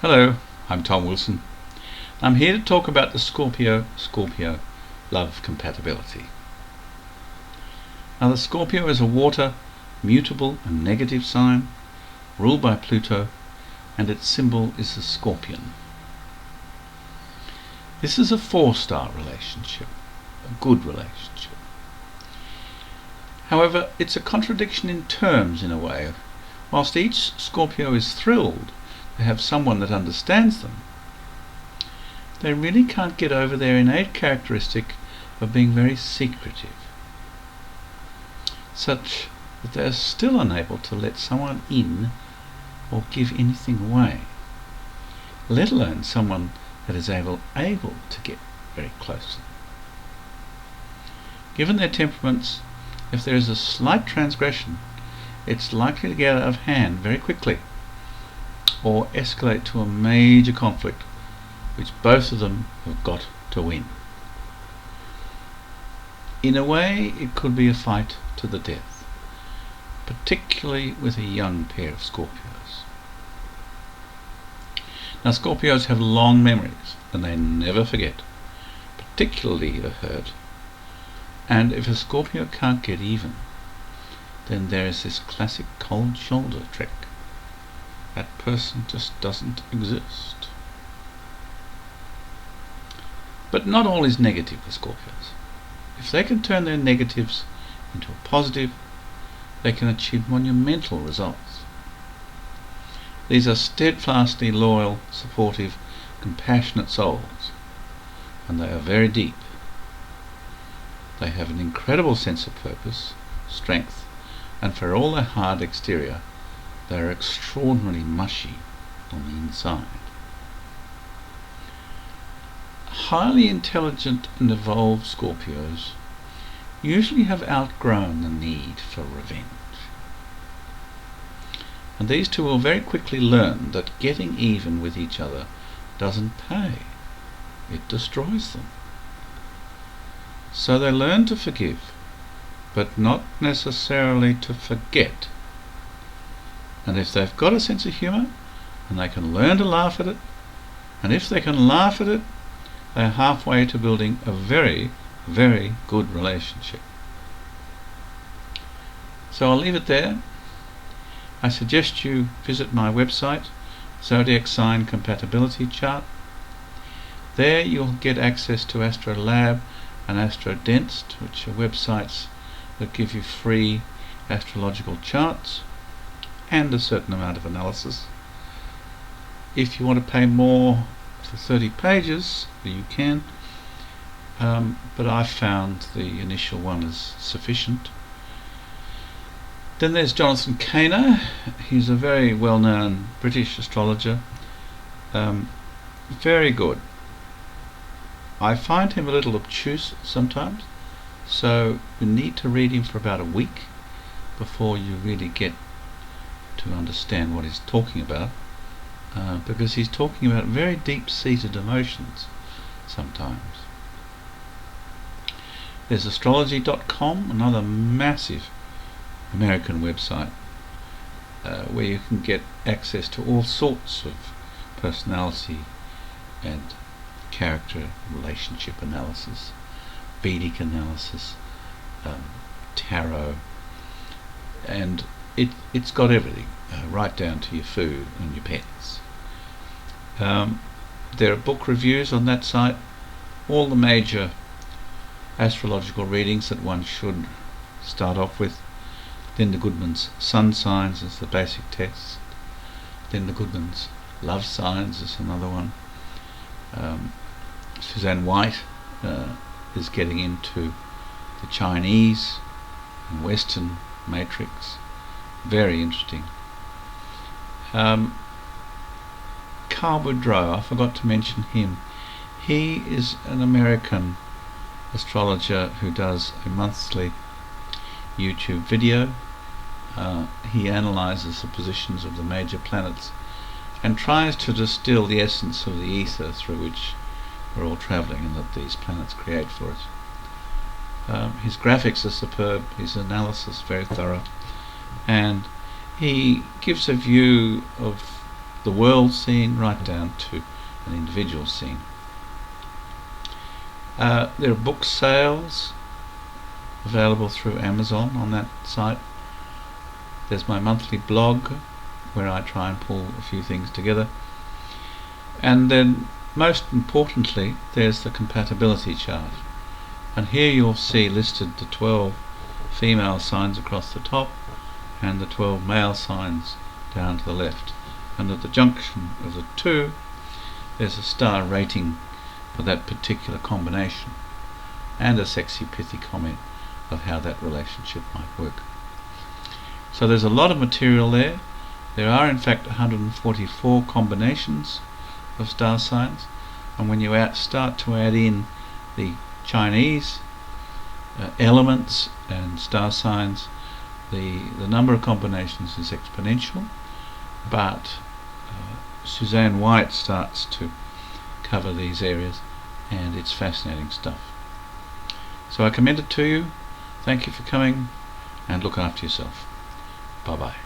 Hello, I'm Tom Wilson. I'm here to talk about the Scorpio-Scorpio love compatibility. Now, the Scorpio is a water, mutable and negative sign, ruled by Pluto, and its symbol is the scorpion. This is a 4-star relationship, a good relationship. However, it's a contradiction in terms in a way. Whilst each Scorpio is thrilled to have someone that understands them, they really can't get over their innate characteristic of being very secretive, such that they are still unable to let someone in or give anything away, let alone someone that is able to get very close to them. Given their temperaments, if there is a slight transgression, it's likely to get out of hand very quickly or escalate to a major conflict which both of them have got to win. In a way, it could be a fight to the death, particularly with a young pair of Scorpios. Now, Scorpios have long memories and they never forget, particularly a hurt. And if a Scorpio can't get even, then there is this classic cold shoulder trick. That person just doesn't exist. But not all is negative with Scorpios. If they can turn their negatives into a positive, they can achieve monumental results. These are steadfastly loyal, supportive, compassionate souls, and they are very deep. They have an incredible sense of purpose, strength, and for all their hard exterior, they are extraordinarily mushy on the inside. Highly intelligent and evolved Scorpios usually have outgrown the need for revenge. And these two will very quickly learn that getting even with each other doesn't pay. It destroys them. So they learn to forgive, but not necessarily to forget. And if they've got a sense of humour, and they can learn to laugh at it, and if they can laugh at it, they're halfway to building a very, very good relationship. So I'll leave it there. I suggest you visit my website, Zodiac Sign Compatibility Chart. There you'll get access to Astrolab and Astrodensed, which are websites that give you free astrological charts and a certain amount of analysis. If you want to pay more for 30 pages, you can, but I found the initial one is sufficient. Then there's Jonathan Kaner. He's a very well-known British astrologer. Very good. I find him a little obtuse sometimes, so you need to read him for about a week before you really get to understand what he's talking about, because he's talking about very deep-seated emotions sometimes. There's Astrology.com, another massive American website where you can get access to all sorts of personality and character relationship analysis, Vedic analysis, tarot, and it's got everything, right down to your food and your pets. There are book reviews on that site, all the major astrological readings that one should start off with. Linda Goodman's Sun Signs is the basic test. Linda Goodman's Love Signs is another one. Suzanne White is getting into the Chinese and Western matrix. Very interesting. Carl Boudreau, I forgot to mention him. He is an American astrologer who does a monthly YouTube video. He analyzes the positions of the major planets and tries to distill the essence of the ether through which we're all travelling and that these planets create for us. His graphics are superb, his analysis very thorough, and he gives a view of the world scene right down to an individual scene. There are book sales available through Amazon on that site. There's my monthly blog where I try and pull a few things together. And then most importantly, there's the compatibility chart. And here you'll see listed the 12 female signs across the top and the 12 male signs down to the left. And at the junction of the two, there's a star rating for that particular combination and a sexy pithy comment of how that relationship might work. So there's a lot of material there. There are in fact 144 combinations of star signs, and when you start to add in the Chinese elements and star signs, the number of combinations is exponential, but Suzanne White starts to cover these areas, and it's fascinating stuff. So I commend it to you. Thank you for coming, and look after yourself. Bye bye.